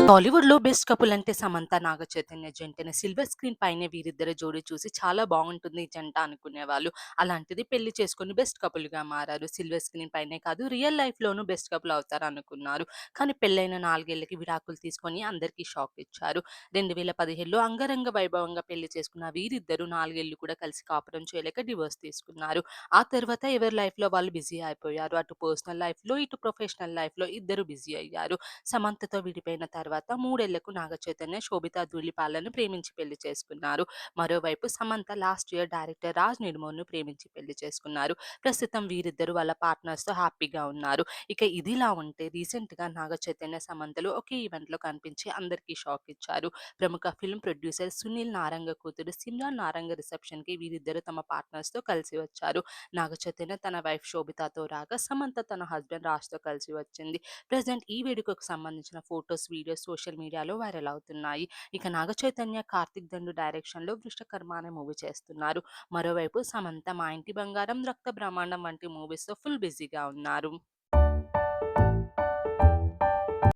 టాలీవుడ్‌లో best couple అంటే Samantha, Naga Chaitanya జంటనే. Silver screen పైనే వీరిద్దరి జోడీ చూసి చాలా బాగుంటుంది ఈ జంట అనుకునేవాళ్ళు. అలాంటిది పెళ్లి చేసుకొని బెస్ట్ కపుల్‌గా మారారు. సిల్వర్ స్క్రీన్ పైనే కాదు రియల్ లైఫ్‌లోనూ బెస్ట్ కపుల్ అవుతారనుకున్నారు. కానీ పెళ్లైన 4 ఏళ్లకి విడాకులు తీసుకొని అందరికీ షాక్ ఇచ్చారు. 2015లో అంగరంగ వైభవంగా పెళ్లి చేసుకున్న వీరిద్దరూ 4 ఏళ్లు కూడా కలిసి కాపురం చేయలేక డివోర్స్ తీసుకున్నారు. ఆ తర్వాత ఎవరి లైఫ్‌లో వాళ్ళు బిజీ అయిపోయారు. అటు పర్సనల్ లైఫ్‌లో, ఇటు ప్రొఫెషనల్ లైఫ్‌లో ఇద్దరు బిజీ అయ్యారు. సమంతతో విడిపోయిన తర్వాత 3 ఏళ్లకు నాగచైతన్య, శోభితా ధూళిపాలను ప్రేమించి పెళ్లి చేసుకున్నారు. మరోవైపు Samantha last year director Raj నిడుమోర్‌ను ప్రేమించి పెళ్లి చేసుకున్నారు. ప్రస్తుతం వీరిద్దరూ వాళ్ళ పార్ట్నర్స్‌తో హ్యాపీగా ఉన్నారు. ఇక ఇదిలా ఉంటే రీసెంట్‌గా నాగచైతన్య, సమంతలు ఒకే ఈవెంట్‌లో కనిపించి అందరికీ షాక్ ఇచ్చారు. ప్రముఖ ఫిల్మ్ ప్రొడ్యూసర్ సునీల్ నారంగ కూతురు సిమ్రాన్ నారంగ రిసెప్షన్‌కి వీరిద్దరూ తమ పార్ట్నర్స్‌తో కలిసి వచ్చారు. నాగచైతన్య తన వైఫ్ శోభితతో రాగా, సమంత తన హస్బెండ్ రాజ్‌తో కలిసి వచ్చింది. ప్రెజెంట్ ఈ వేడుకకు సంబంధించిన ఫోటోస్, వీడియోస్ సోషల్ మీడియాలో వైరల్ అవుతున్నాయి. ఇక నాగ చైతన్య, కార్తిక్ దండు డైరెక్షన్‌లో 'వృషకర్మ' అనే మూవీ చేస్తున్నారు. మరోవైపు సమంత 'మా ఇంటి బంగారం', 'రక్త బ్రహ్మాండం' వంటి మూవీస్‌తో ఫుల్ బిజీగా ఉన్నారు.